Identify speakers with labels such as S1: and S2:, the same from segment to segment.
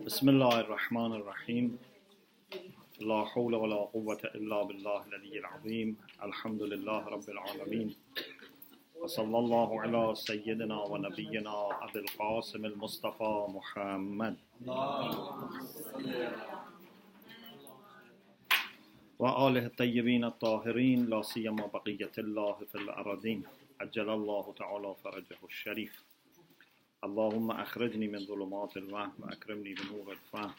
S1: بسم الله الرحمن الرحيم لا حول ولا قوة إلا بالله العلي العظيم الحمد لله رب العالمين وصلى الله على سيدنا ونبينا أبي القاسم المصطفى محمد وآله الطيبين الطاهرين لا سيما بقية الله في الأراضين عجل الله تعالى فرجه الشريف اللهم أخرجني من ظلمات الوهم وأكرمني بنور الفهم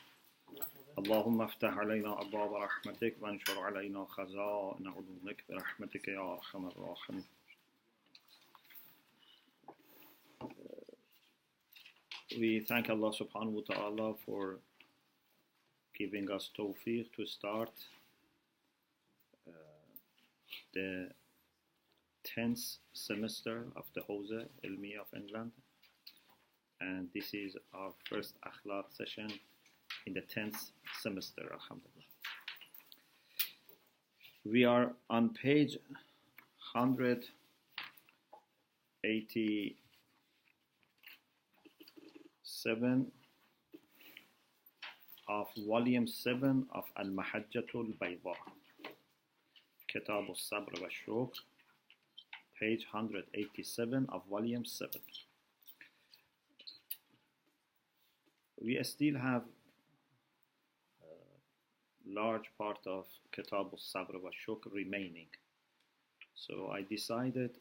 S1: اللهم افتح علينا أبواب رحمتك وانشر علينا خزائن علومك برحمتك يا أرحم الراحمين. We thank Allah subhanahu wa ta'ala for giving us tawfiq to start the 10th semester of the Hawza Ilmiya of England. And this is our first Akhlaq session in the 10th semester, alhamdulillah. We are on page 187 of volume 7 of Al-Mahjjah al-Baydaa, Kitab al-Sabr wa Shukr, page 187 of volume 7. We still have a large part of Kitab al-Sabr wa Shukr remaining. So I decided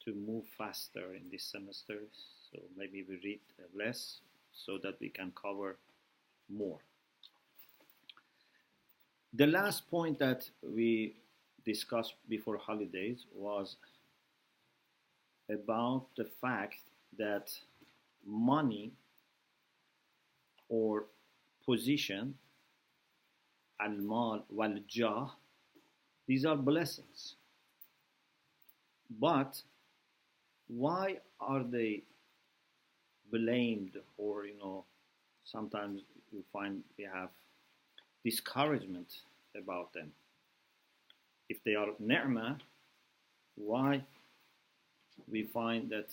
S1: to move faster in this semester. So maybe we read less so that we can cover more. The last point that we discussed before holidays was about the fact that money or position, al-mal wal-jah, these are blessings. But why are they blamed, or sometimes you find we have discouragement about them? If they are ni'mah, why we find that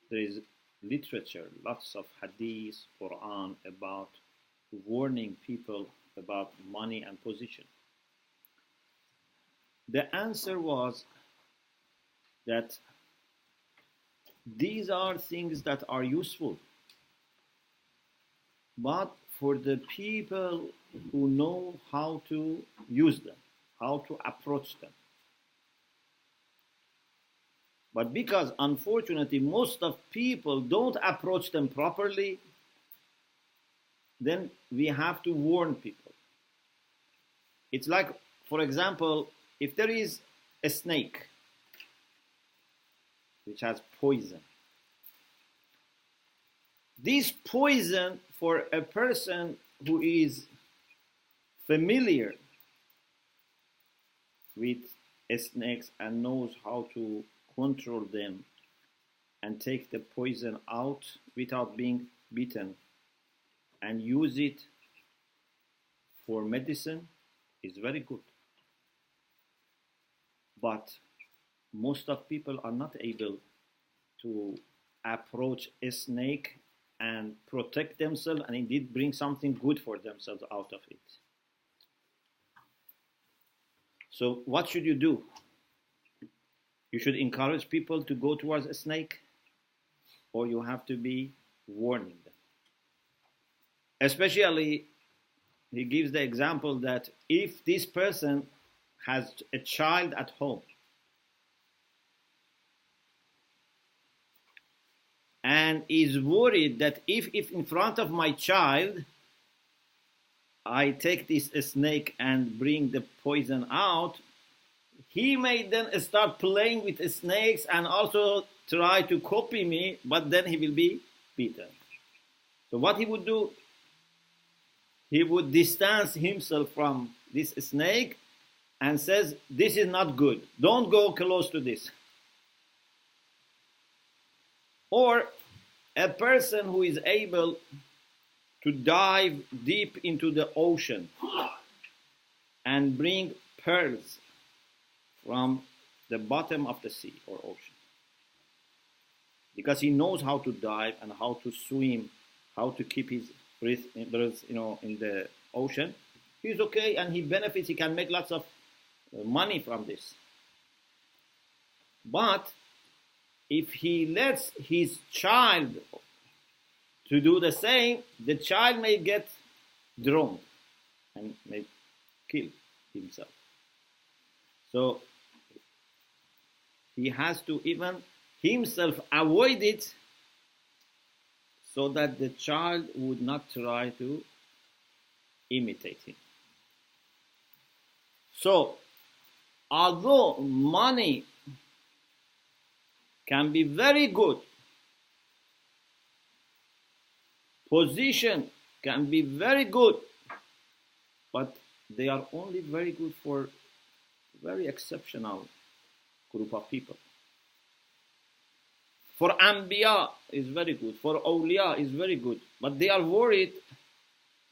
S1: there is literature, lots of hadith, Quran about warning people about money and position? The answer was that these are things that are useful, but for the people who know how to use them, how to approach them. But because, unfortunately, most of people don't approach them properly, then we have to warn people. It's like, for example, if there is a snake which has poison, this poison, for a person who is familiar with snakes and knows how to control them and take the poison out without being bitten and use it for medicine, is very good. But most of people are not able to approach a snake and protect themselves and indeed bring something good for themselves out of it. So what should you do? You should encourage people to go towards a snake, or you have to be warning them. Especially, he gives the example that if this person has a child at home and is worried that if in front of my child I take this snake and bring the poison out, he may then start playing with snakes and also try to copy me, but then he will be beaten. So what he would do, he would distance himself from this snake and says, this is not good. Don't go close to this. Or a person who is able to dive deep into the ocean and bring pearls from the bottom of the sea or ocean. because he knows how to dive and how to swim, how to keep his breath, in the ocean. He's okay and he benefits. He can make lots of money from this. But if he lets his child to do the same, the child may get drowned and may kill himself. So he has to even himself avoid it so that the child would not try to imitate him. So, although money can be very good, position can be very good, but they are only very good for very exceptional group of people. For Anbiya is very good, for Awliya is very good, but they are worried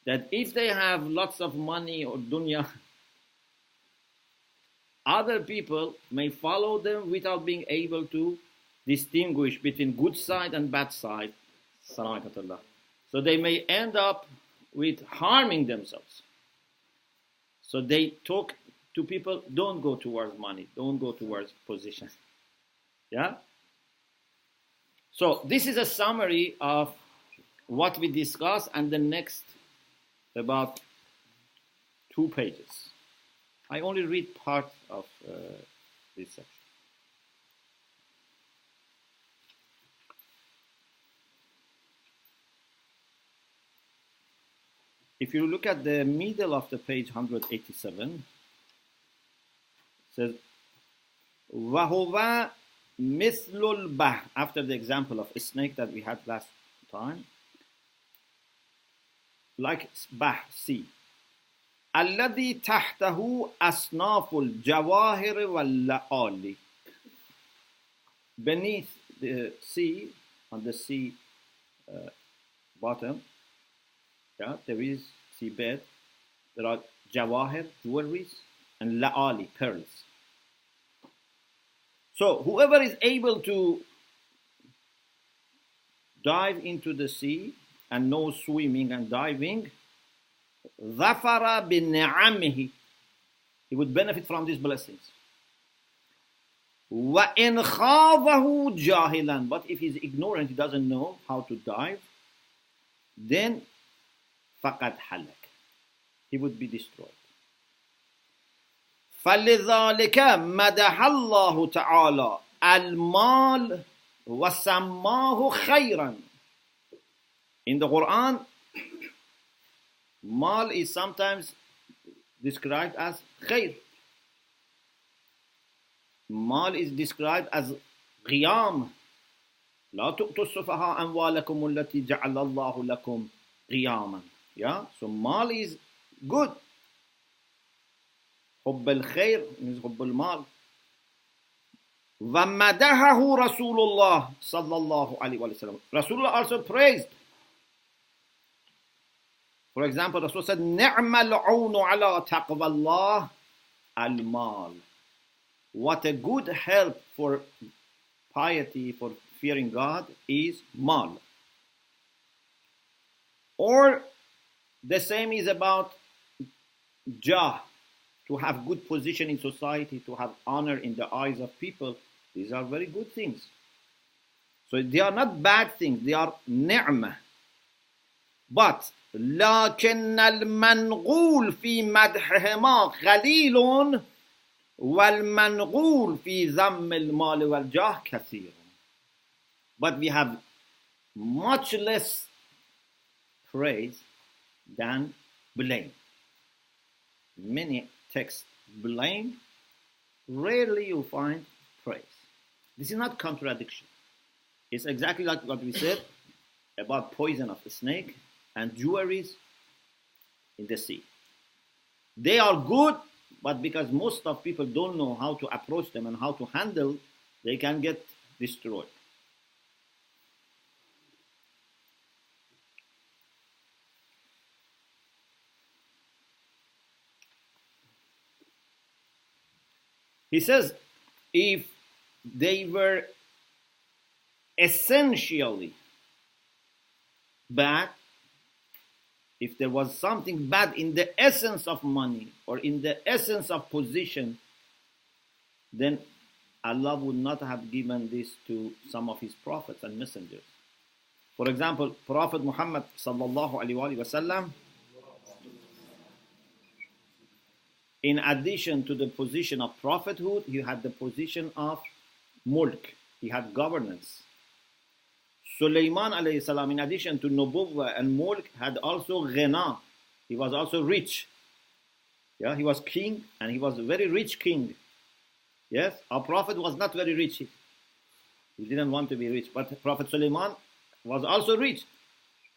S1: that if they have lots of money or dunya, other people may follow them without being able to distinguish between good side and bad side. So they may end up with harming themselves. So they talk to people, don't go towards money, don't go towards position. Yeah? So this is a summary of what we discussed, and the next about 2 pages. I only read part of this section. If you look at the middle of the page 187, it says, وَهُوَ مِثْلُ الْبَحْرِ, after the example of a snake that we had last time, like bahr, sea. الَّذِي تَحْتَهُ أَصْنَافُ الْجَوَاهِرِ وَاللَّآلِ. Beneath the sea, on the sea bottom, yeah, there is seabed, there are jawahir, jewelries, and la'ali, pearls. So whoever is able to dive into the sea and knows swimming and diving, ظَفَرَ بِنِعَمِهِ, he would benefit from these blessings. وَإِنْ خَاضَهُ جَاهِلًا, but if he's ignorant, he doesn't know how to dive, then فَقَدْ حَلَكَ, he would be destroyed. فَلِذَلِكَ مَدَحَ اللَّهُ تَعَالَى الْمَالِ وَسَمَّاهُ خَيْرًا. In the Quran, mal is sometimes described as khair. Mal is described as qiyam. لا تؤتوا السفهاء أموالكم التي جعل الله لكم قياما. Yeah, so mal is good. حب الخير means حب المال. ومدحه رسول الله صلى الله عليه وسلم. Rasulullah also praised. For example, Rasul said, نعم العون على تقوى الله المال. What a good help for piety, for fearing God, is mal. Or the same is about jah, to have good position in society, to have honor in the eyes of people. These are very good things. So they are not bad things, they are ni'mah. But لكن المنغول في مدحهما قليل والمنغول في ذم المال والجاه كثير. But we have much less praise than blame. Many texts blame, rarely you find praise. This is not contradiction. It's exactly like what we said about poison of the snake and jewelries in the sea. They are good, but because most of people don't know how to approach them and how to handle, they can get destroyed. He says, if they were essentially bad, if there was something bad in the essence of money or in the essence of position, then Allah would not have given this to some of his prophets and messengers. For example, Prophet Muhammad sallallahu alaihi wasallam, in addition to the position of prophethood, he had the position of mulk. He had governance. Sulaiman alayhi salam, in addition to nubuwwah and mulk, had also ghina. He was also rich. Yeah, he was king, and he was a very rich king. Yes, our prophet was not very rich. He didn't want to be rich, but Prophet Sulaiman was also rich.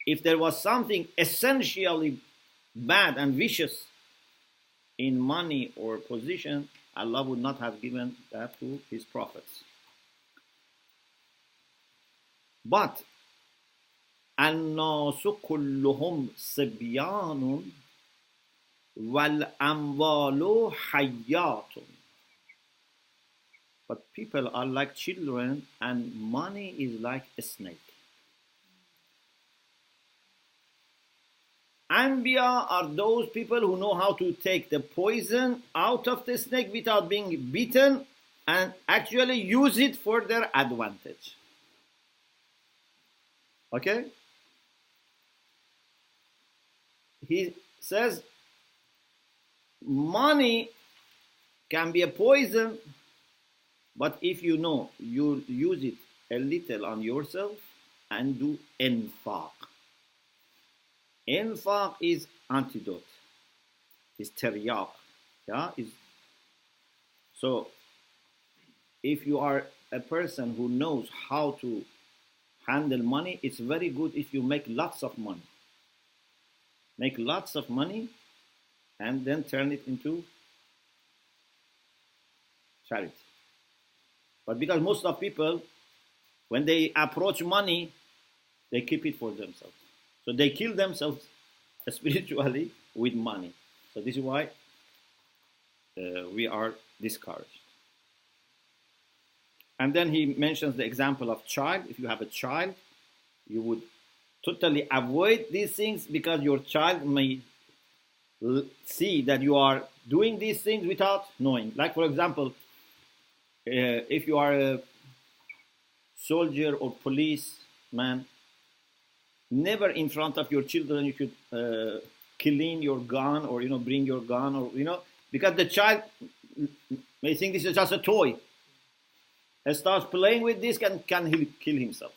S1: If there was something essentially bad and vicious in money or position, Allah would not have given that to his prophets. But الناس كلهم صبيان والأموال حيات. But people are like children, and money is like a snake. Anbiya are those people who know how to take the poison out of the snake without being bitten and actually use it for their advantage. Okay? He says money can be a poison, but if you know, you use it a little on yourself and do infaq. Infaq is antidote, is tiryaq. Yeah? So, if you are a person who knows how to handle money, it's very good if you make lots of money. Make lots of money and then turn it into charity. But because most of people, when they approach money, they keep it for themselves. So they kill themselves spiritually with money. So this is why we are discouraged. And then he mentions the example of child. If you have a child, you would totally avoid these things because your child may see that you are doing these things without knowing. Like, for example, if you are a soldier or policeman, never in front of your children you should clean your gun or bring your gun or because the child may think this is just a toy and starts playing with this and can kill himself.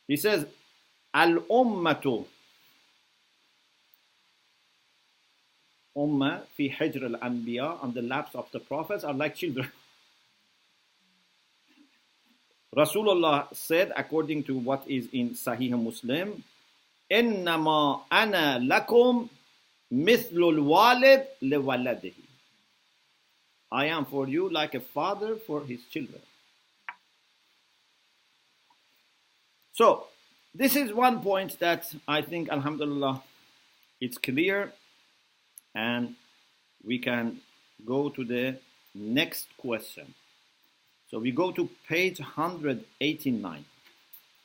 S1: He says, Al-Ummatu Ummah fi hijr al-anbiya, on the laps of the prophets, are like children. Rasulullah said, according to what is in Sahih Muslim, Innama ana lakum mithlul walid liwaladihi. I am for you like a father for his children. So, this is one point that I think, alhamdulillah, it's clear, and we can go to the next question. So we go to page 189.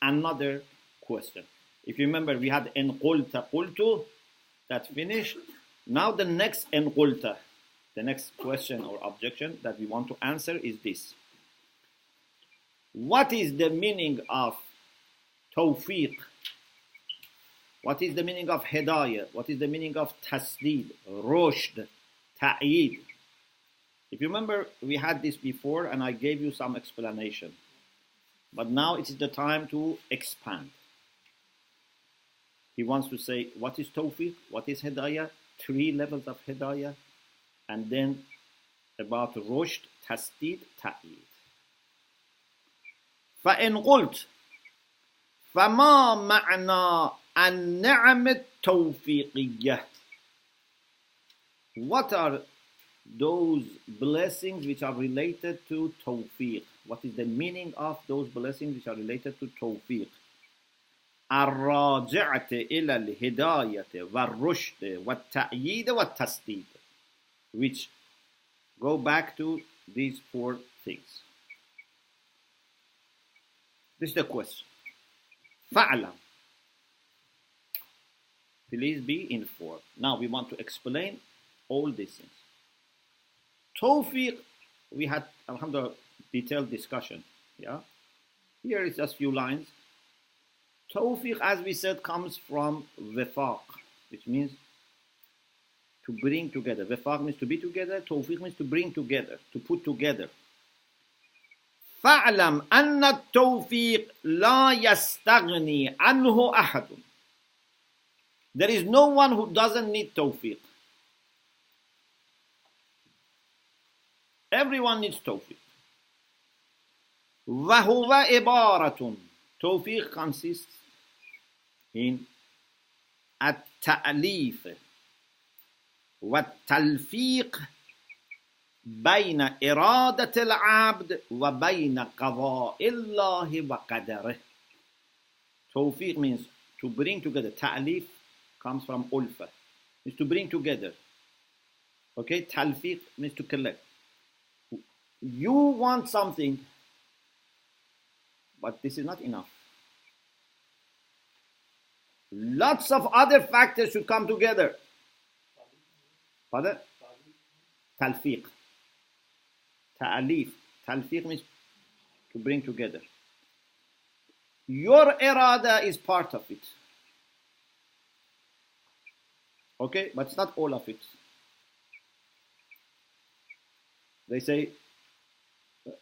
S1: Another question. If you remember, we had en qulta qultu, that finished. Now the next en qulta, the next question or objection that we want to answer is this. What is the meaning of tawfiq? What is the meaning of hidayah? What is the meaning of tasdeed, rushd, ta'eed? If you remember, we had this before and I gave you some explanation. But now it is the time to expand. He wants to say, what is tawfiq? What is hidayah? 3 levels of hidayah. And then about rushd, tasdeed, ta'eed. فَإِنْ قُلْتَ فَمَا مَعْنَى النِّعَمِ التَّوْفِيقِيَّةِ. What are those blessings which are related to tawfiq? What is the meaning of those blessings which are related to tawfiq? الراجعة إلى الهداية والرشد والتأييد والتسديد, which go back to these four things. This is the question. فَعْلَمْ. Please be informed. Now we want to explain all these things. Tawfiq, we had, alhamdulillah, detailed discussion. Yeah. Here is just few lines. Tawfiq, as we said, comes from wifaq, which means to bring together. Wifaq means to be together. Tawfiq means to bring together, to put together. فَاعْلَمْ أَنَّ التَّوْفِيقَ لَا يَسْتَغْنِي عَنْهُ أَحَدٌ. There is no one who doesn't need tawfiq. Everyone needs tawfiq. وَهُوَ إِبَارَةٌ. Tawfiq consists in التأليف والتلفيق بين إرادة العبد وبين قضاء الله وقدره. Tawfiq means to bring together. Ta'lif comes from ulfa, means to bring together. Okay, talfiq means to collect. You want something, but this is not enough. Lots of other factors should come together. Pardon? Talfiq. Ta'alif. Talfiq means to bring together. Your irada is part of it. Okay, but it's not all of it. They say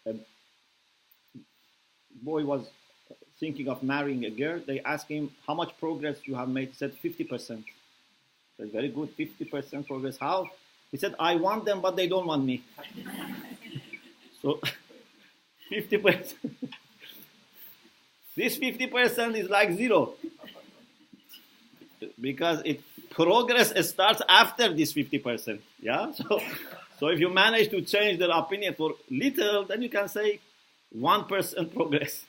S1: a boy was thinking of marrying a girl. They asked him, how much progress you have made? He said, 50%. I said, very good, 50% progress. How? He said, I want them, but they don't want me. So, 50%. This 50% is like zero. Because progress starts after this 50%. Yeah? So if you manage to change their opinion for little, then you can say 1% progress.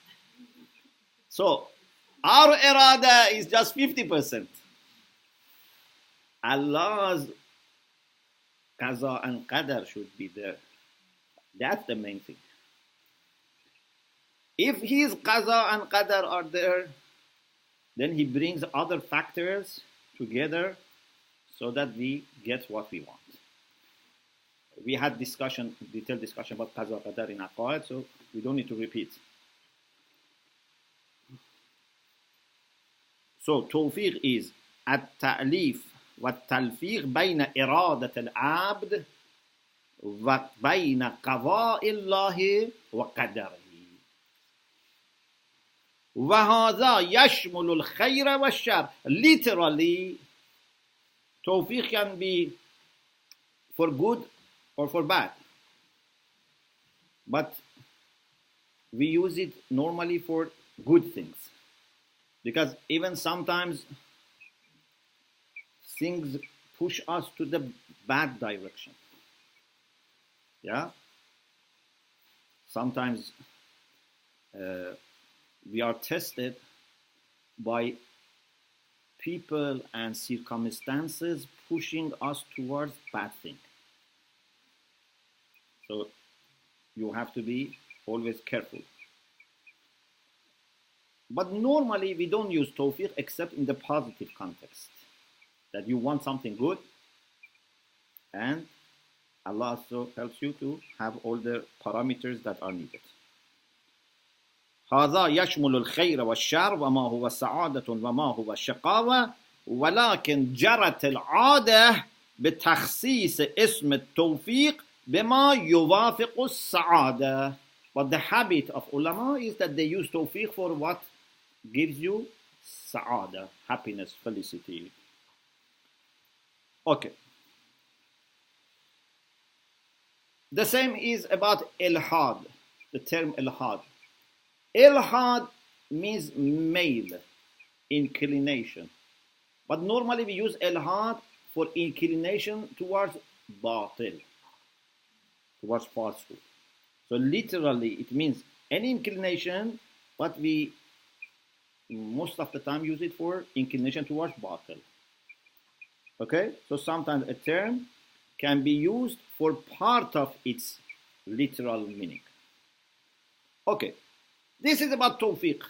S1: So, our irada is just 50%. Allah's qaza and qadar should be there. That's the main thing. If his qaza and qadar are there, then he brings other factors together so that we get what we want. We had detailed discussion about qaza and qadar in aqaid, so we don't need to repeat. So, tawfiq is at-ta'lif wa-talfiq bayna iradat al-abd wa bayna qada'illahi wa qadarihi. وَهَذَا يَشْمُلُ الْخَيْرَ وَالشَّرَّ. Literally, tawfiq can be for good or for bad. But we use it normally for good things. Because even sometimes things push us to the bad direction. Yeah? Sometimes we are tested by people and circumstances pushing us towards bad things. So you have to be always careful. But normally we don't use tawfiq except in the positive context. That you want something good and Allah also helps you to have all the parameters that are needed. هذا يشمل الخير والشر وما هو سعادة وما هو الشقاوة ولكن جرت العادة بتخصيص اسم التوفيق بما يوافق السعادة. But the habit of ulama is that they use tawfiq for what gives you sa'ada, happiness, felicity. Okay. The same is about ilhad, the term ilhad. Ilhad means male, inclination. But normally we use ilhad for inclination towards batil, towards falsehood. So literally it means any inclination, but we most of the time use it for inclination towards batil. Okay? So sometimes a term can be used for part of its literal meaning. Okay, this is about tawfiq.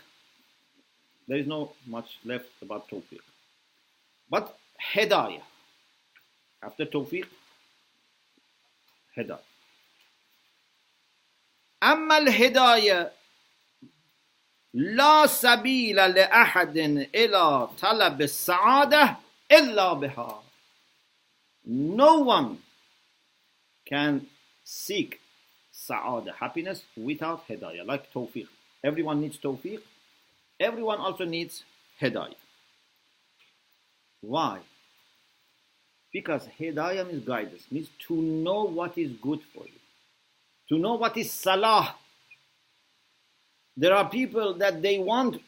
S1: There is no much left about tawfiq. But hidayah. After tawfiq, hidayah. أما الهداية لا سبيل لأحد إلى طلب السعادة إلا بها. No one can seek sa'adah, happiness, without hidayah, like tawfiq. Everyone needs tawfiq. Everyone also needs hidayah. Why? Because hidayah means guidance, means to know what is good for you, to know what is salah. There are people that they want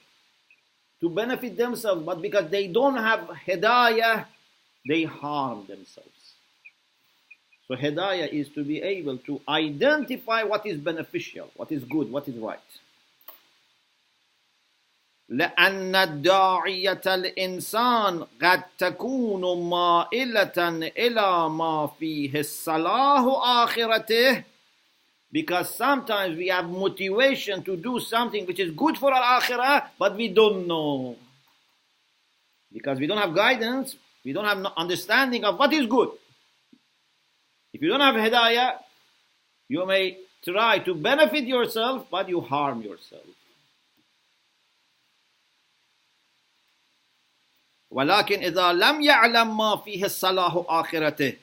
S1: to benefit themselves, but because they don't have hidayah, they harm themselves. So hidayah is to be able to identify what is beneficial, what is good, what is right. لأن الداعية الإنسان قد تكون مائلة إلى ما فيه الصلاح آخرته. Because sometimes we have motivation to do something which is good for our akhirah, but we don't know. Because we don't have guidance, we don't have understanding of what is good. If you don't have hidayah, you may try to benefit yourself, but you harm yourself. ولكن إذا لم يعلم ما فيه الصلاح آخرته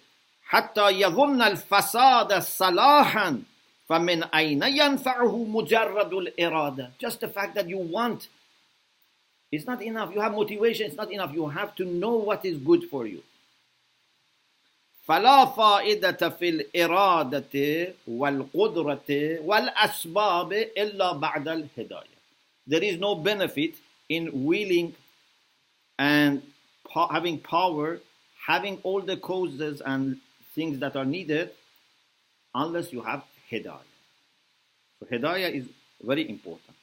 S1: حتى يظن الفساد صلاحا فمن أين ينفعه مجرد الإرادة. Just the fact that you want, it's not enough. You have motivation, it's not enough. You have to know what is good for you. فلا فائدة في الإرادة والقدرة والأسباب إلا بعد الهداية. There is no benefit in willing and having power, having all the causes and things that are needed, unless you have hidayah. So hidayah is very important.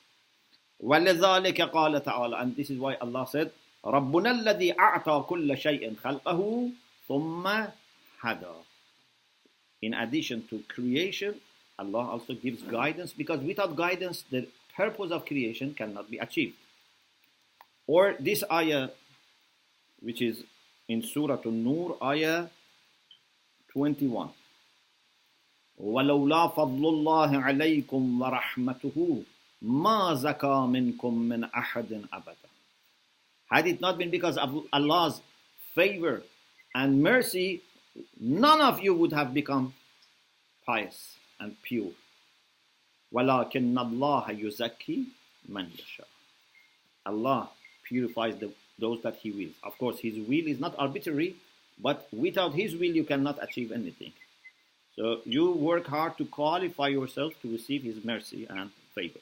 S1: وَلِذَلِكَ قَالَ تَعَالَى, and this is why Allah said, رَبُّنَا الَّذِي أَعْطَى كُلَّ شَيْءٍ خَلْقَهُ ثُمَّ هَدَى. In addition to creation, Allah also gives guidance, because without guidance, the purpose of creation cannot be achieved. Or this ayah, which is in Surah An-Nur, ayah 21. وَلَوْلَا فَضْلُ اللَّهِ عَلَيْكُمْ وَرَحْمَتُهُ مَا زَكَى مِنْكُمْ مِنْ أَحَدٍ أَبَدًا. Had it not been because of Allah's favor and mercy, none of you would have become pious and pure. وَلَكِنَّ اللَّهَ يُزَكِّي مَنْ يَشَاءُ. Allah purifies those that He wills. Of course, His will is not arbitrary, but without His will you cannot achieve anything. So you work hard to qualify yourself to receive His mercy and favor.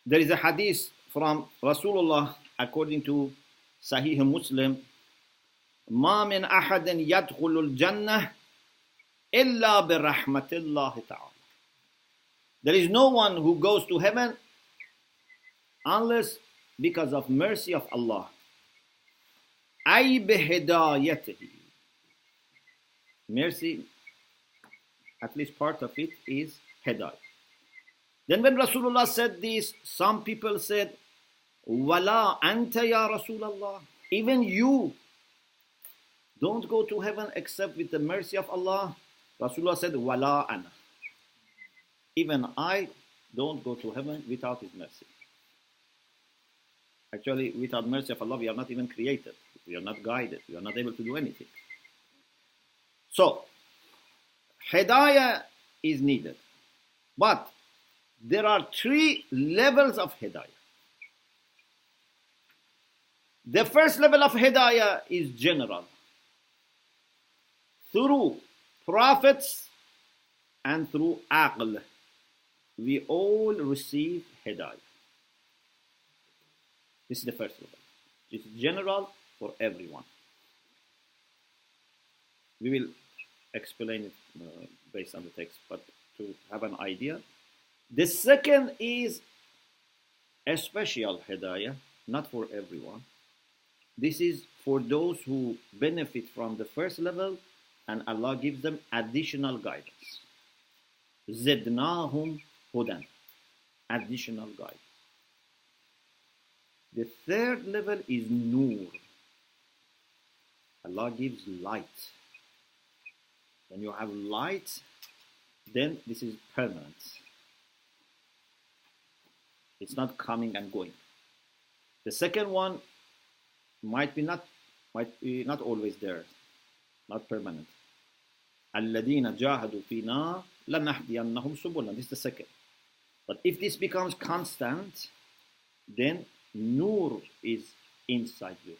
S1: There is a hadith from Rasulullah according to Sahih Muslim, ما من أحد يدخل الجنة إلا برحمة الله تعالى. There is no one who goes to heaven unless because of mercy of Allah. أي بهدايته. Mercy, at least part of it, is hidayah. Then when Rasulullah said this, some people said, Wala anta ya Rasulallah. Even you don't go to heaven except with the mercy of Allah. Rasulullah said, Wala ana. Even I don't go to heaven without His mercy. Actually, without mercy of Allah, we are not even created. We are not guided. We are not able to do anything. So, hidayah is needed. But there are 3 levels of hidayah. The first level of hidayah is general. Through prophets and through aql, we all receive hidayah. This is the first level. It's general for everyone. We will explain it based on the text, but to have an idea. The second is a special hidayah, not for everyone. This is for those who benefit from the first level and Allah gives them additional guidance. Zidnahum hudan. Additional guidance. The third level is nur. Allah gives light. When you have light, then this is permanent. It's not coming and going. The second one might be not always there, not permanent. الَّذِينَ جَاهَدُوا فِينَا لَنَهْدِيَنَّهُمْ سُبُلًا. This is the second. But if this becomes constant, then nur is inside you.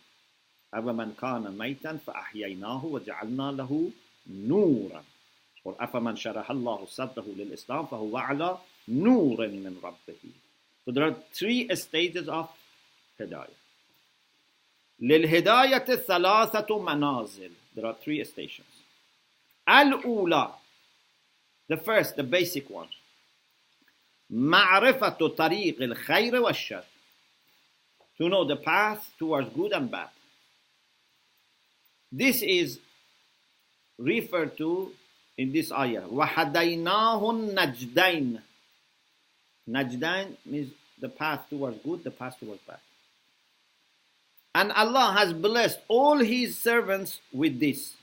S1: أَفَمَنْ كَانَ مَيْتًا فَأَحْيَيْنَاهُ وَجَعَلْنَا لَهُ نُورًا. Or أَفَمَنْ شَرَحَ اللَّهُ صَدْرَهُ لِلْإِسْلَامِ فَهُوَ عَلَى نُورٍ مِّن رَبِّهِ. So there are three stages of hidayah. لِلْهِدَايَةِ ثَلَاثَةُ مَنَازِلٍ. There are three stations. الأولى, the first, the basic one. معرفة طريق الخير والشر. To know the path towards good and bad. This is referred to in this ayah. وَهَدَيْنَاهُ النَّجْدَيْنِ. Najdain means the path towards good, the path towards bad. And Allah has blessed all His servants with this.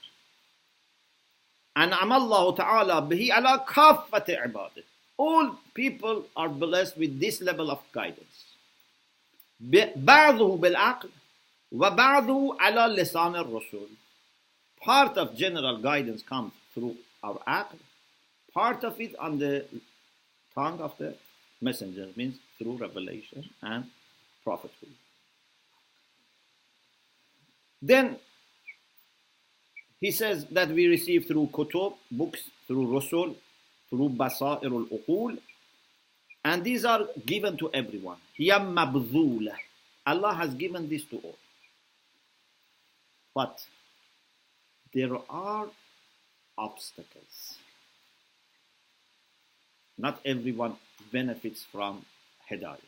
S1: أَنْعَمَ اللَّهُ تَعَالَى بِهِ عَلَى كَافَّةِ عِبَادِهِ. All people are blessed with this level of guidance. بَعْضُهُ بِالْعَقْلِ وَبَعْضُهُ عَلَى لِسَانِ الرُّسُولِ. Part of general guidance comes through our aql. Part of it on the tongue of the messenger, means through revelation and prophethood. Then he says that we receive through kutub, books, through rusul, through basair al-uqul, and these are given to everyone. Hiya mabdhula. Allah has given this to all. But there are obstacles. Not everyone benefits from hidayah.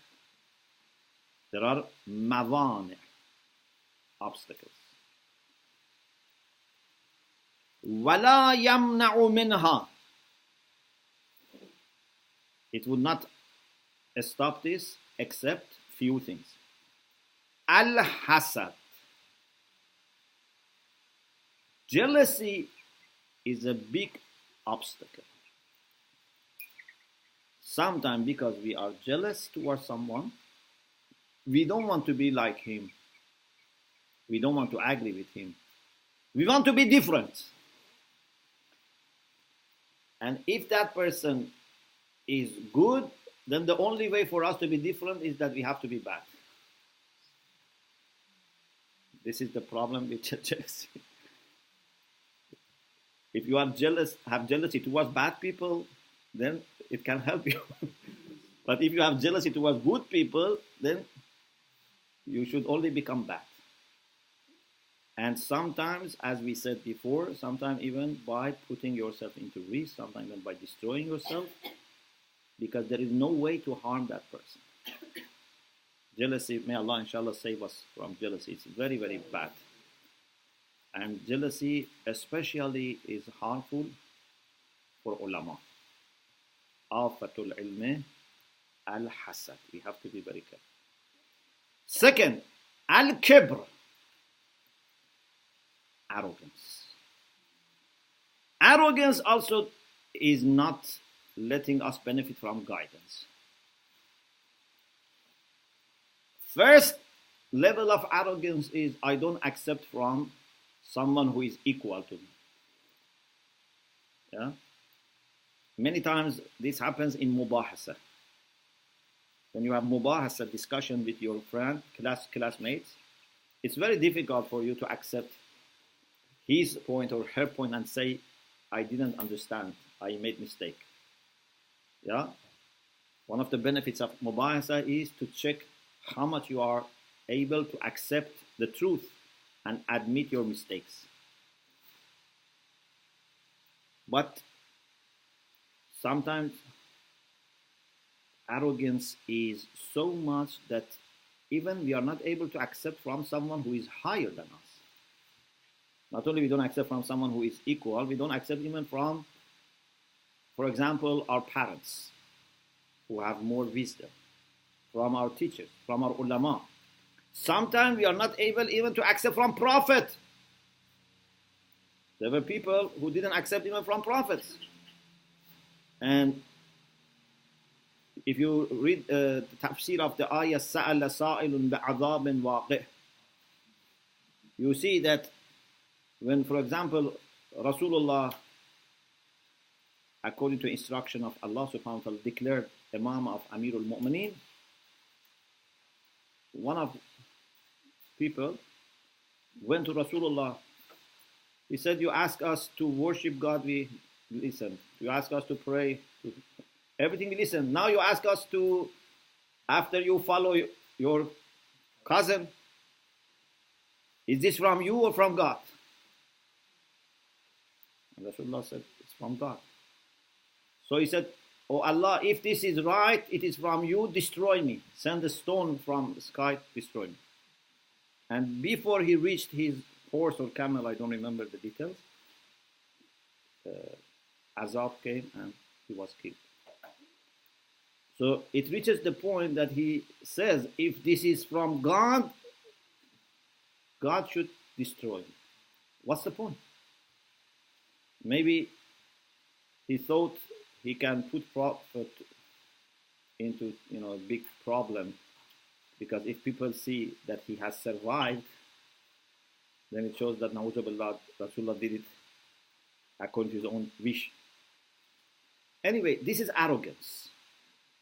S1: There are mawani, obstacles. وَلَا يَمْنَعُ مِنْهَا. It would not stop this except few things. Al-hasad. Jealousy is a big obstacle. Sometimes because we are jealous towards someone, we don't want to be like him. We don't want to agree with him. We want to be different. And if that person is good, then the only way for us to be different is that we have to be bad. This is the problem with jealousy. If you are jealous, have jealousy towards bad people, then it can help you. But if you have jealousy towards good people, then you should only become bad. And sometimes, as we said before, sometimes even by putting yourself into risk, sometimes even by destroying yourself, because there is no way to harm that person. Jealousy, may Allah inshallah save us from jealousy. It's very, very bad. And jealousy especially is harmful for ulama. Afatul ilmi al-hasad. We have to be very careful. Second, al-kibr. Arrogance. Arrogance also is not letting us benefit from guidance. First level of arrogance is I don't accept from someone who is equal to me. Yeah? Many times this happens in mubahasa. When you have mubahasa discussion with your friend, classmates, it's very difficult for you to accept his point or her point and say, I didn't understand, I made mistake. Yeah? One of the benefits of mubahasa is to check how much you are able to accept the truth and admit your mistakes. But sometimes arrogance is so much that even we are not able to accept from someone who is higher than us. Not only we don't accept from someone who is equal, we don't accept even from, for example, our parents who have more wisdom, from our teachers, from our ulama. Sometimes we are not able even to accept from prophet. There were people who didn't accept even from prophets. And if you read the tafsir of the ayah, سَأَلَ سَائِلٌ بِعَذَابٍ وَاقِعٍ, you see that when, for example, Rasulullah, according to instruction of Allah subhanahu wa ta'ala, declared Imam of Amirul Mu'mineen, one of people went to Rasulullah. He said, you ask us to worship God, we listen. You ask us to pray, everything we listen. Now you ask us to, after you follow your cousin, is this from you or from God? And Rasulullah said, it's from God. So he said, oh Allah, if this is right, it is from you, destroy me. Send a stone from the sky, destroy me. And before he reached his horse or camel, I don't remember the details, Azab came and he was killed. So it reaches the point that he says, if this is from God, God should destroy me. What's the point? Maybe he thought he can put prophet into a big problem, because if people see that he has survived, then it shows that Na'udzubillah, Rasulullah did it according to his own wish. Anyway, this is arrogance.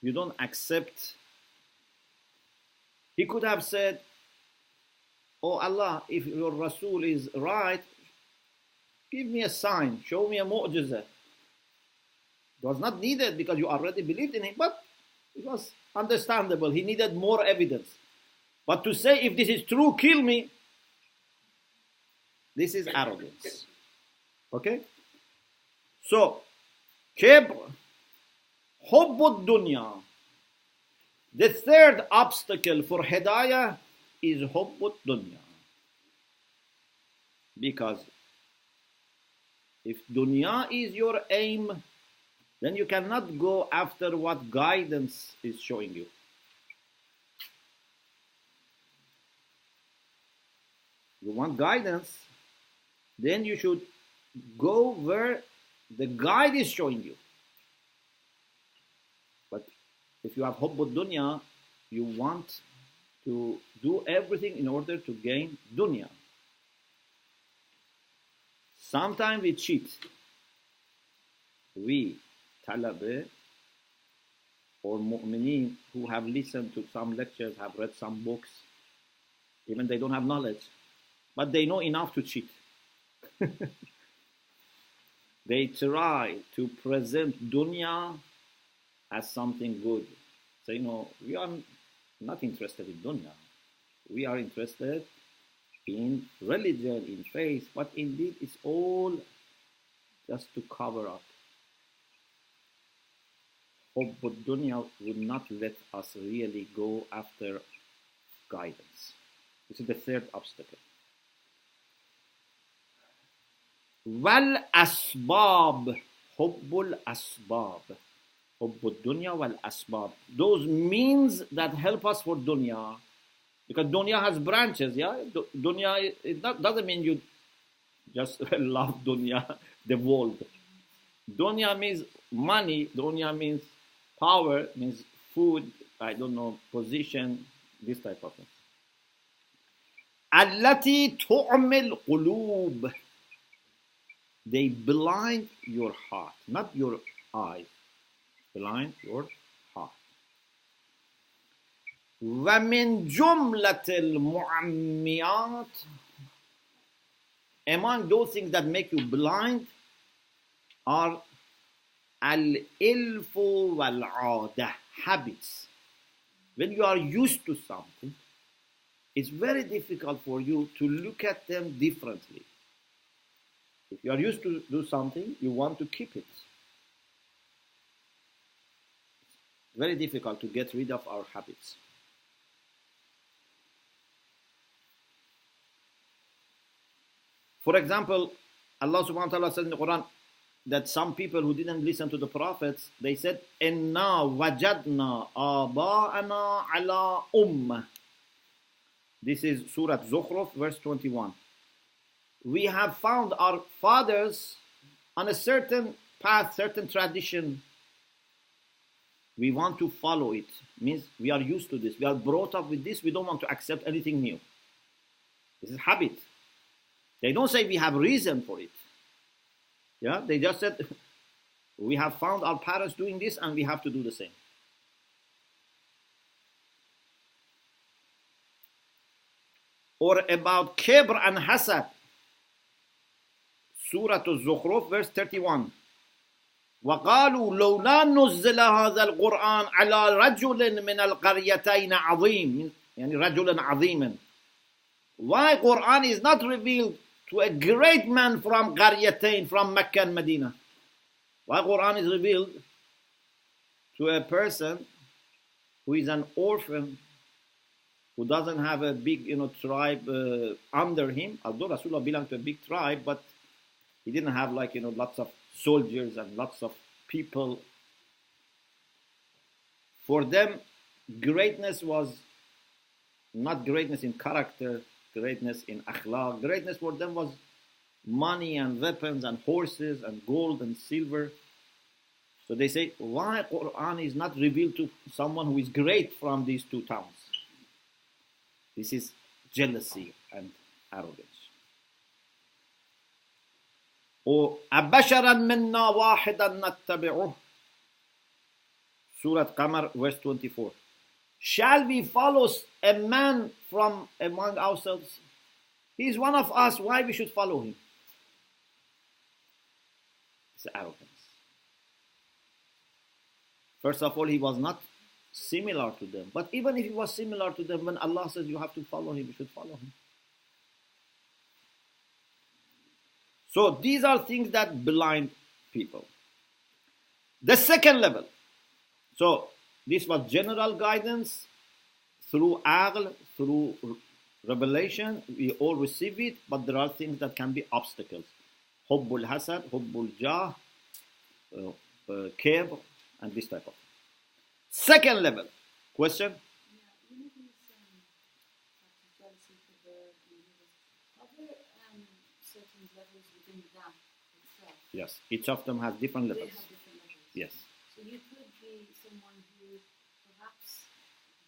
S1: You don't accept. He could have said, oh Allah, if your Rasul is right, give me a sign, show me a mu'jiza. It was not needed because you already believed in him, but it was understandable. He needed more evidence. But to say, if this is true, kill me, this is arrogance. Okay? So, kibr, hubbud dunya. The third obstacle for hidayah is hubbud dunya. Because if dunya is your aim, then you cannot go after what guidance is showing you. You want guidance, then you should go where the guide is showing you. But if you have hubbud dunya, you want to do everything in order to gain dunya. Sometimes we cheat. We, talabe or mu'mineen who have listened to some lectures, have read some books, even they don't have knowledge, but they know enough to cheat. They try to present dunya as something good. Say, no, we are not interested in dunya. We are interested in religion, in faith, but indeed it's all just to cover up. Hubbud dunya would not let us really go after guidance. This is the third obstacle. Wal asbab, hubbul asbab, hubbud dunya wal asbab. Those means that help us for dunya, because dunya has branches. Yeah, dunya doesn't mean you just love dunya, the world. Dunya means money. Dunya means power, means food. I don't know, position, this type of thing. Allati tu'mil qulub. They blind your heart, not your eyes. Blind your heart. وَمِن جُمْلَةِ الْمُعَمِّيَاتِ. Among those things that make you blind are al-ilfu wal-'adah, habits. When you are used to something, it's very difficult for you to look at them differently. If you are used to do something, you want to keep it. Very difficult to get rid of our habits. For example, Allah subhanahu wa ta'ala says in the Quran that some people who didn't listen to the prophets, they said, "Inna wajadna aba'ana ala ummah." This is Surah Zukhruf, verse 21. We have found our fathers on a certain path, certain tradition. We want to follow it. Means we are used to this. We are brought up with this. We don't want to accept anything new. This is habit. They don't say we have reason for it. Yeah, they just said we have found our parents doing this and we have to do the same. Or about kibr and hasad. Surah Al-Zukhruf, verse 31. وقالوا لولا نزل هذا القرآن على رجل من القريتين عظيم يعني رجل عظيما. Why Quran is not revealed to a great man from Qaryatain, from Mecca and Medina? Why Quran is revealed to a person who is an orphan, who doesn't have a big, tribe under him? Although Rasulullah belonged to a big tribe, but he didn't have lots of soldiers and lots of people. For them, greatness was not greatness in character, greatness in akhlaq. Greatness for them was money and weapons and horses and gold and silver. So they say, why Quran is not revealed to someone who is great from these two towns? This is jealousy and arrogance. Or أَبَشَرًا مِنَّا وَاحِدًا نَتَّبِعُهُ. Surah Qamar, verse 24. Shall we follow a man from among ourselves? He is one of us. Why we should follow him? It's arrogance. First of all, he was not similar to them. But even if he was similar to them, when Allah says you have to follow him, you should follow him. So these are things that blind people. The second level. So this was general guidance through aql, through revelation. We all receive it, but there are things that can be obstacles. Hubbul hasad, hubbul jah, kibr, and this type of thing. Second level. Question? Yes, each of them has different levels.
S2: They have different levels.
S1: Yes.
S2: So you could be someone who perhaps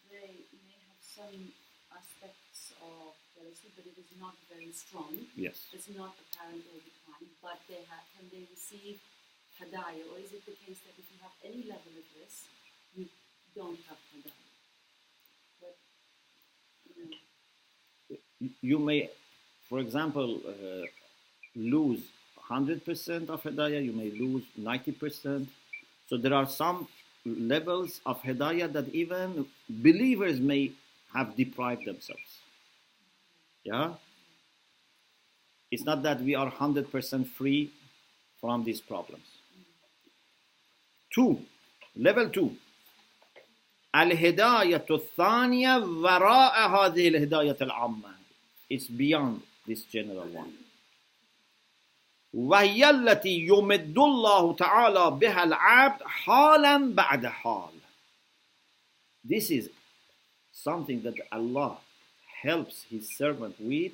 S2: they may have some aspects of jealousy, but it is not very strong.
S1: Yes.
S2: It's not apparent all the time, but can they receive hidayah, or is it the case that if you have any level of this, you don't have hidayah? But,
S1: you may, for example, lose 100% of hidayah, you may lose 90%. So there are some levels of hidayah that even believers may have deprived themselves. Yeah? It's not that we are 100% free from these problems. Level 2. الهداية الثانية وراء هذه الهداية العامة. It's beyond this general one. وهي التي يمد الله تعالى بها العبد حالا بعد حال. This is something that Allah helps His servant with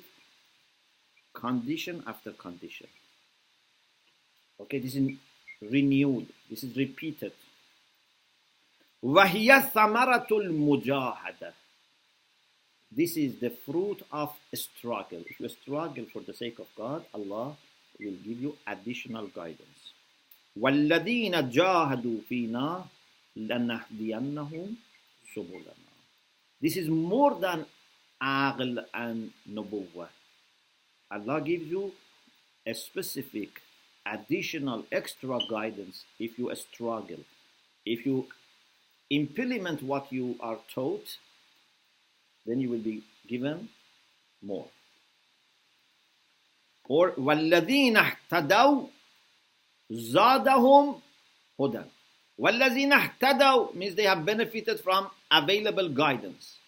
S1: condition after condition. Okay, this is renewed, this is repeated. وهي ثمرة المجاهدة. This is the fruit of a struggle. If you struggle for the sake of God, Allah will give you additional guidance. وَالَّذِينَ جَاهَدُوا فِينَا لَنَهْدِيَنَّهُمْ سُبُلَنَا. This is more than aql and nubuwwah. Allah gives you a specific, additional, extra guidance if you struggle. If you implement what you are taught, then you will be given more. Or وَالَّذِينَ اهْتَدَوْا زَادَهُمْ هُدًى. وَالَّذِينَ اهْتَدَوْا means they have benefited from available guidance.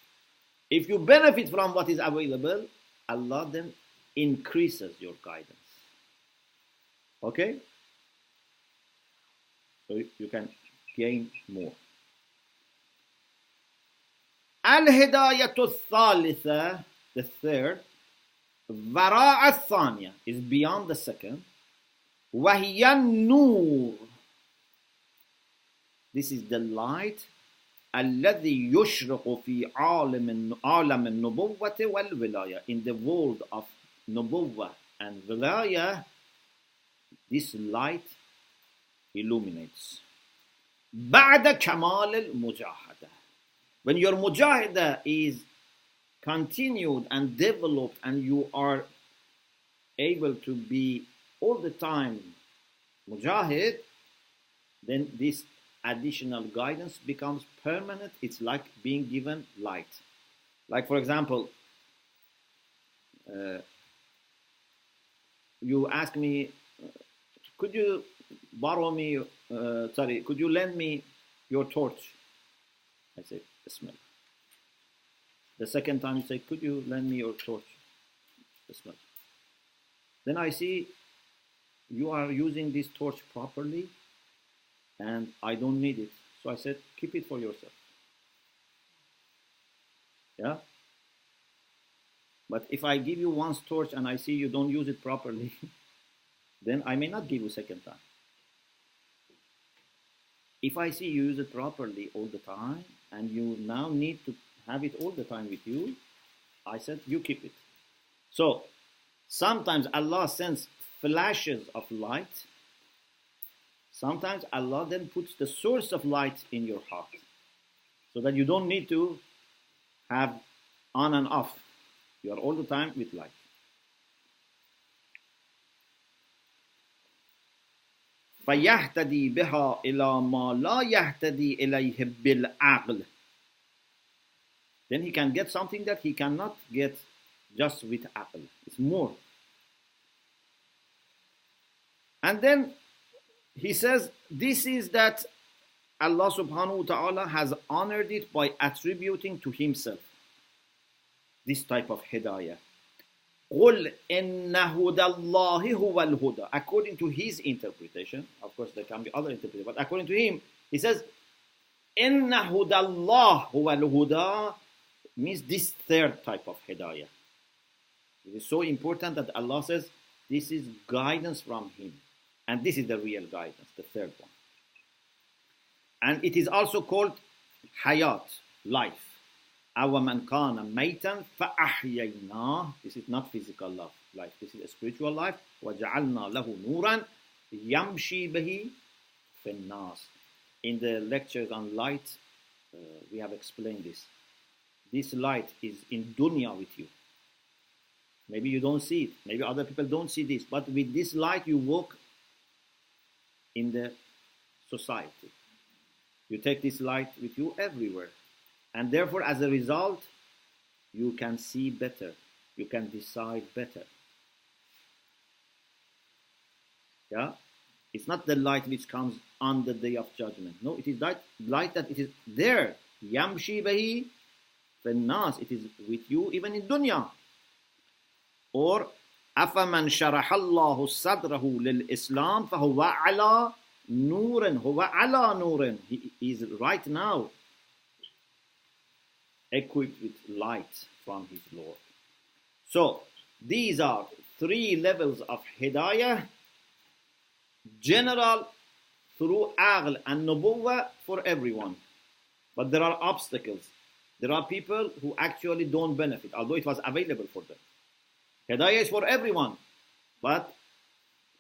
S1: If you benefit from what is available, Allah then increases your guidance. Okay? So you can gain more. Al-hidayah al-thalitha, the third, وراء الثانية, is beyond the second. وهي النور. This is the light الذي يشرق في عالم النبوة والولاية. In the world of nubuwwah and wilayah, this light illuminates. بعد كمال المجاهدة. When your mujahada is continued and developed and you are able to be all the time mujahid, then this additional guidance becomes permanent. It's like being given light. Like, for example, you ask me, could you borrow me, could you lend me your torch? I say, Bismillah. The second time you say, could you lend me your torch? Bismillah. Then I see you are using this torch properly and I don't need it. So I said, keep it for yourself. Yeah? But if I give you one torch and I see you don't use it properly, then I may not give you second time. If I see you use it properly all the time and you now need to have it all the time with you, I said, you keep it. So sometimes Allah sends flashes of light. Sometimes Allah then puts the source of light in your heart so that you don't need to have on and off. You are all the time with light. فَيَهْتَدِي بِهَا إِلَى مَا لَا يَهْتَدِي إِلَيْهِ بِالْعَقْلِ. Then he can get something that he cannot get just with aql. It's more. And then he says, this is that Allah subhanahu wa ta'ala has honored it by attributing to himself this type of hidayah. قُلْ إِنَّ هُدَى اللَّهِ هُوَ الْهُدَى. According to his interpretation, of course there can be other interpretations, but according to him, he says, إِنَّ هُدَى اللَّهِ هُوَ الْهُدَى, means this third type of hidayah. It is so important that Allah says, this is guidance from him. And this is the real guidance, the third one. And it is also called hayat, life. أَوَمَنْ كَانَ مَيْتًا فَأَحْيَيْنَاهُ. This is not physical life. This is a spiritual life. وَجَعَلْنَا لَهُ نُورًا يَمْشِي بِهِ فِي النَّاسِ. In the lectures on light, we have explained this. This light is in dunya with you. Maybe you don't see it. Maybe other people don't see this. But with this light, you walk in the society. You take this light with you everywhere. And therefore, as a result, you can see better. You can decide better. Yeah? It's not the light which comes on the day of judgment. No, it is light that it is there. Yamshi bahi finnas. It is with you even in dunya. Or أَفَمَنْ شَرَحَ اللَّهُ صَدْرَهُ لِلْإِسْلَامِ فَهُوَ عَلَى نُورٍ. هُوَ عَلَى نُورٍ. He is right now equipped with light from his Lord. So, these are three levels of hidayah. General through aql and nubuwwah for everyone. But there are obstacles. There are people who actually don't benefit, although it was available for them. Hidayah is for everyone. But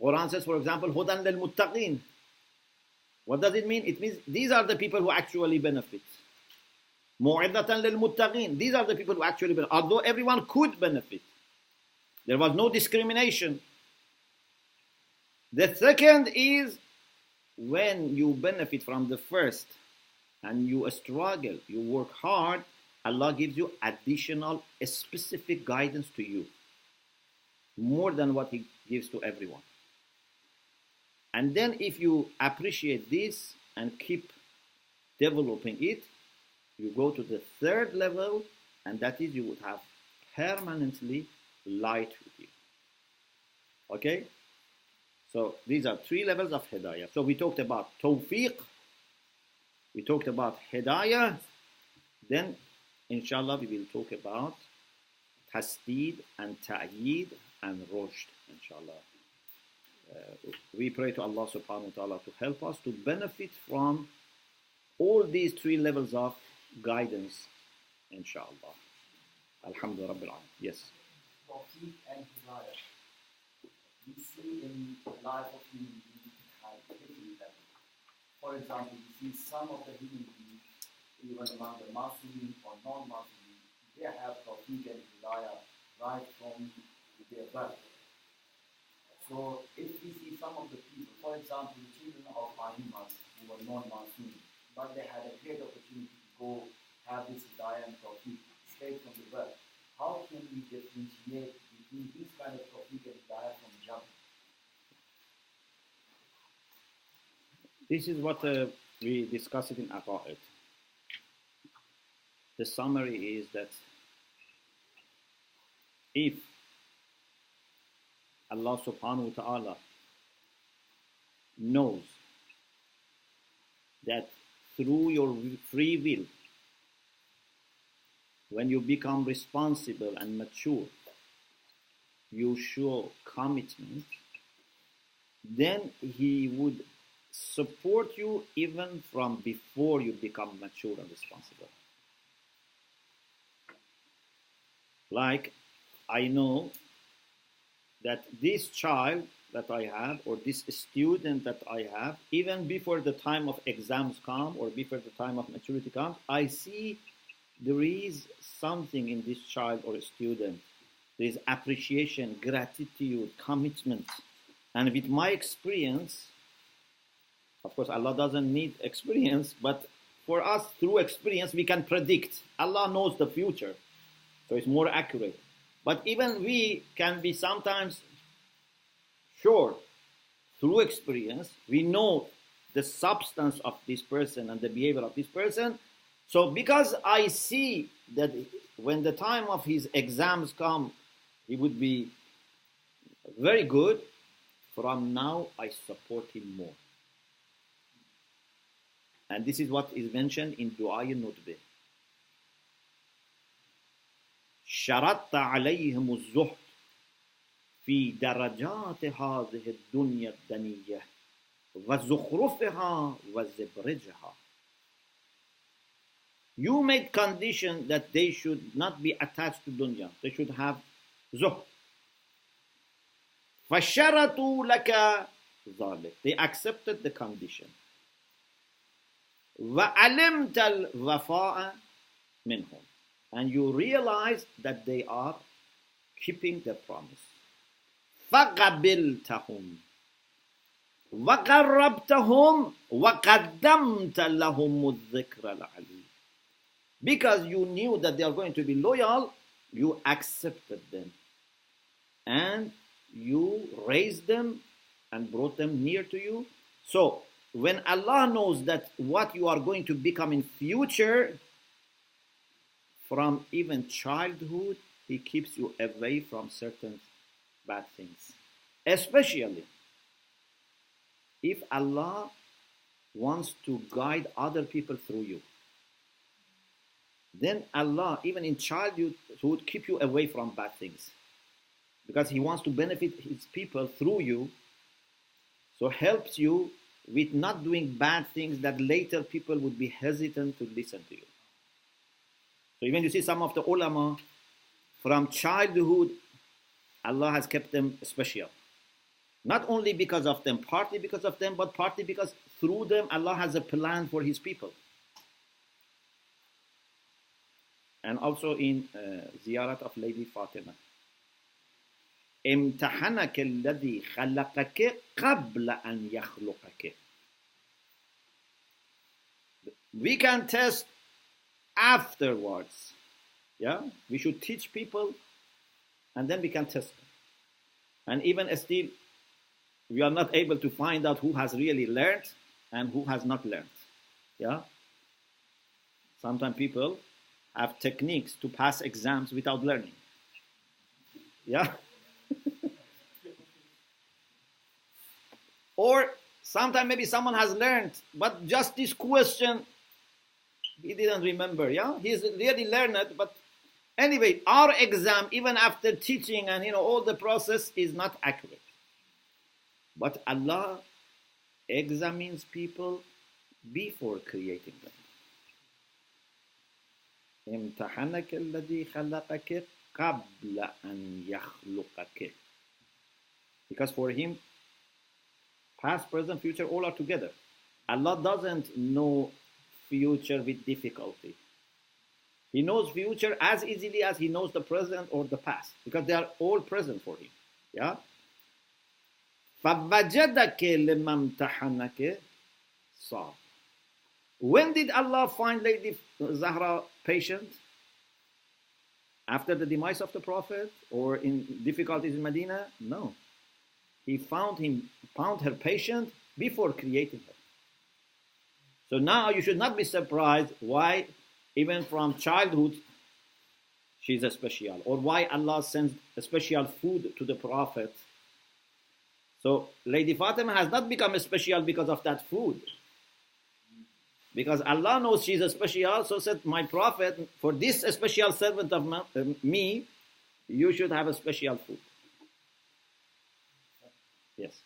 S1: Quran says, for example, hudan lil muttaqin. What does it mean? It means these are the people who actually benefit. Mu'idatan lil muttaqin. These are the people who actually benefit. Although everyone could benefit. There was no discrimination. The second is when you benefit from the first and you struggle, you work hard, Allah gives you additional specific guidance to you. More than what He gives to everyone. And then if you appreciate this and keep developing it, you go to the third level, and that is you would have permanently light with you. Okay? So these are three levels of hidayah. So we talked about tawfiq, we talked about hidayah, then inshallah we will talk about tasdeed and ta'yeed and rushd, inshallah. We pray to Allah subhanahu wa ta'ala to help us to benefit from all these three levels of guidance, inshallah. Alhamdulillah Rabbil Alamin. Yes.
S3: Tawfiq and hidayah. We see in the life of human beings at different levels. For example, we see some of the human beings, even among the Muslim or non-Muslim, they have tawfiq and hidayah right from their birth. So if we see some of the people, for example, the children of Imams who were non-Muslim, but they had a great opportunity to go have this hidayah and tawfiq straight from the birth, how can we differentiate between this kind of tawfiq and hidayah from jabr?
S1: This is what we discussed in Aqa'id. The summary is that if Allah subhanahu wa ta'ala knows that through your free will, when you become responsible and mature, you show commitment, then He would support you even from before you become mature and responsible. Like, I know that this child that I have, or this student that I have, even before the time of exams come or before the time of maturity comes, I see there is something in this child or student. There is appreciation, gratitude, commitment. And with my experience, of course, Allah doesn't need experience, but for us, through experience, we can predict. Allah knows the future, so it's more accurate. But even we can be sometimes sure, through experience, we know the substance of this person and the behavior of this person. So because I see that when the time of his exams come, he would be very good, from now I support him more. And this is what is mentioned in Dua al-Nudbah. شرطت عليهم الزهد في درجات هذه الدنيا الدنية وزخرفها وزبرجها. You made condition that they should not be attached to dunya. They should have zuhd. فشرطوا لك ذلك. They accepted the condition. وعلمت الوفاء منهم. And you realize that they are keeping the promise. فَقَبِلْتَهُمْ وَقَرَّبْتَهُمْ وَقَدَّمْتَ لَهُمُ الذِّكْرَ الْعَلِيمِ. Because you knew that they are going to be loyal, you accepted them. And you raised them and brought them near to you. So, when Allah knows that what you are going to become in future, from even childhood, He keeps you away from certain bad things. Especially if Allah wants to guide other people through you. Then Allah, even in childhood, would keep you away from bad things. Because He wants to benefit His people through you. So helps you with not doing bad things that later people would be hesitant to listen to you. So even you see some of the ulama, from childhood, Allah has kept them special. Not only because of them, partly because of them, but partly because through them, Allah has a plan for His people. And also in ziyarat of Lady Fatima. امتحنك الذي خلقك قبل أن يخلقك. We can test afterwards. Yeah, we should teach people and then we can test them. And even still, we are not able to find out who has really learned and who has not learned. Yeah, sometimes people have techniques to pass exams without learning. Yeah. Or sometimes maybe someone has learned, but just this question, he didn't remember, yeah? He's really learned, but anyway, our exam, even after teaching and all the process, is not accurate. But Allah examines people before creating them. امتحنك الذي خلقك قبل أن يخلقك. Because for him, past, present, future, all are together. Allah doesn't know future with difficulty. He knows future as easily as he knows the present or the past, because they are all present for him. Yeah? فَوَجَدَكَ لِمَا امْتَحَنَكَ صَابٍ. When did Allah find Lady Zahra patient? After the demise of the Prophet or in difficulties in Medina? No. He found her patient before creating her. So now you should not be surprised why even from childhood she's a special, or why Allah sends a special food to the Prophet. So Lady Fatima has not become a special because of that food. Because Allah knows she's a special, so said, my Prophet, for this special servant of me, you should have a special food. Yes.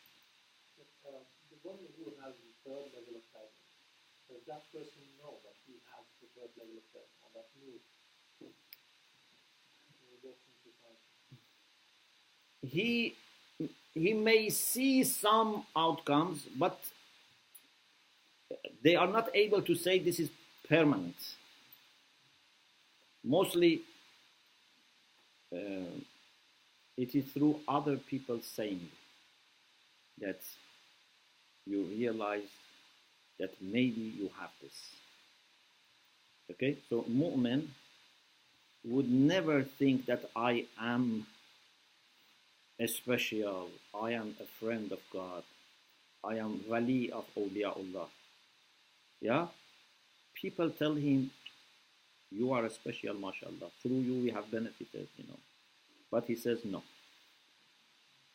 S4: The one who has the third level of guidance, does that person know that he has the third level of guidance, or that new society?
S1: He may see some outcomes, but they are not able to say this is permanent. Mostly, it is through other people saying that you realize that maybe you have this. Okay, so mu'min would never think that I am a special, I am a friend of God, I am wali of awliyaullah. Yeah? People tell him, you are a special, mashallah. Through you we have benefited, But he says no.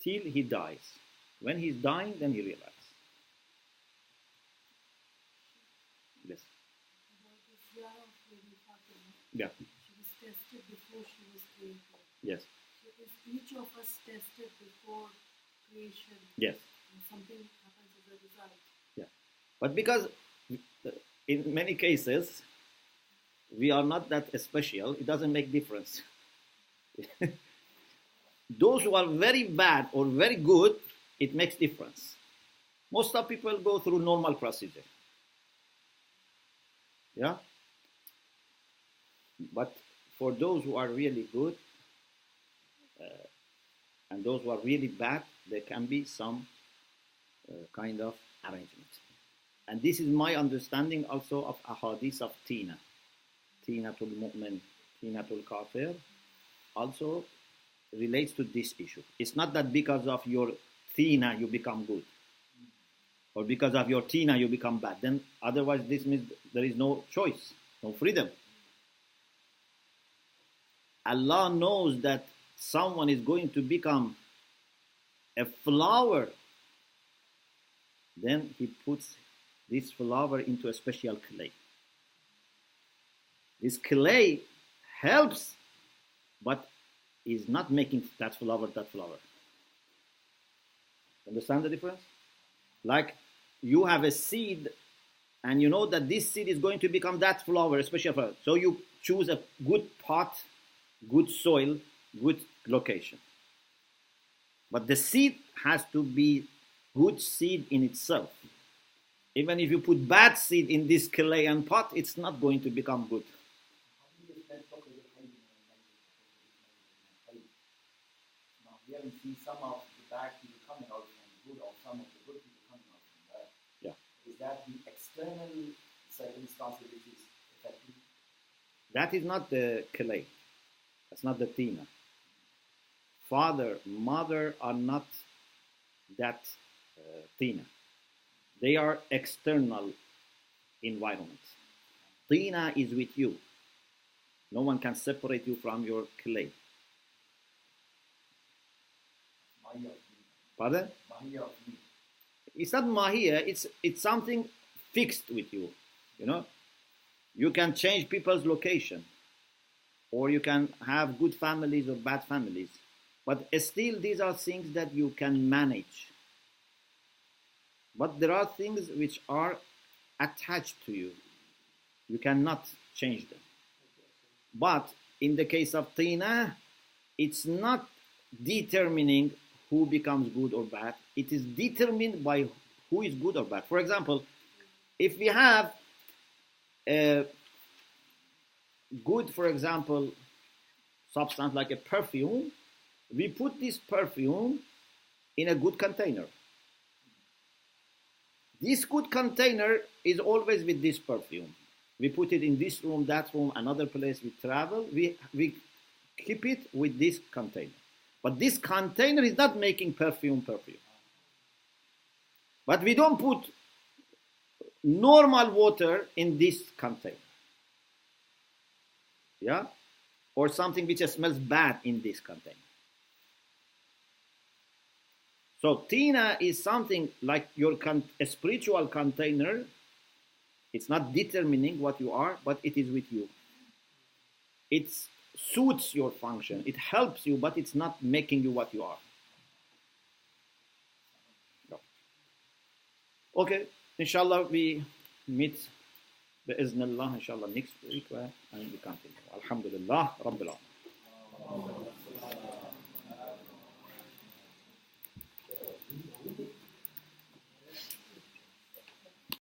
S1: Till he dies. When he's dying, then he realizes. Yes. Yeah.
S2: She was tested before she was created.
S1: Yes.
S2: So is each of us tested before creation?
S1: Yes.
S2: And something happens as a result.
S1: Yeah. But because in many cases we are not that special, it doesn't make difference. Those who are very bad or very good, it makes difference. Most of people go through normal procedure. Yeah? But for those who are really good and those who are really bad, there can be some kind of arrangement. And this is my understanding also of ahadith of Tina. Tinatul Mu'min, Tinatul Kafir also relates to this issue. It's not that because of your Tina you become good, or because of your Tina you become bad. Then otherwise this means there is no choice, no freedom. Allah knows that someone is going to become a flower, then He puts this flower into a special clay. This clay helps, but is not making that flower that flower. Understand the difference? Like you have a seed and you know that this seed is going to become that flower, a special flower. So you choose a good pot, good soil, good location. But the seed has to be good seed in itself. Even if you put bad seed in this clay and pot, it's not going to become good.
S3: Now here we see some of the bad people coming out from good, or some of the good people coming out from bad.
S1: Yeah.
S3: Is that the external circumstances which is affecting?
S1: That is not the clay. That's not the tina. Father, mother are not that tina. They are external environment. Tina is with you. No one can separate you from your clay. Pardon? It's not mahiyya, it's something fixed with you. You know? You can change people's location, or you can have good families or bad families. But still, these are things that you can manage. But there are things which are attached to you. You cannot change them. But in the case of tina, it's not determining who becomes good or bad. It is determined by who is good or bad. For example, if we have a good, for example, substance like a perfume, we put this perfume in a good container. This good container is always with this perfume. We put it in this room, that room, another place we travel. We keep it with this container. But this container is not making perfume. But we don't put normal water in this container. Yeah? Or something which smells bad in this container. So tina is something like a spiritual container. It's not determining what you are, but it is with you. It suits your function. It helps you, but it's not making you what you are. No. Okay, inshallah we meet bi'iznillah inshallah next week and we continue. Alhamdulillah Rabbil Alamin.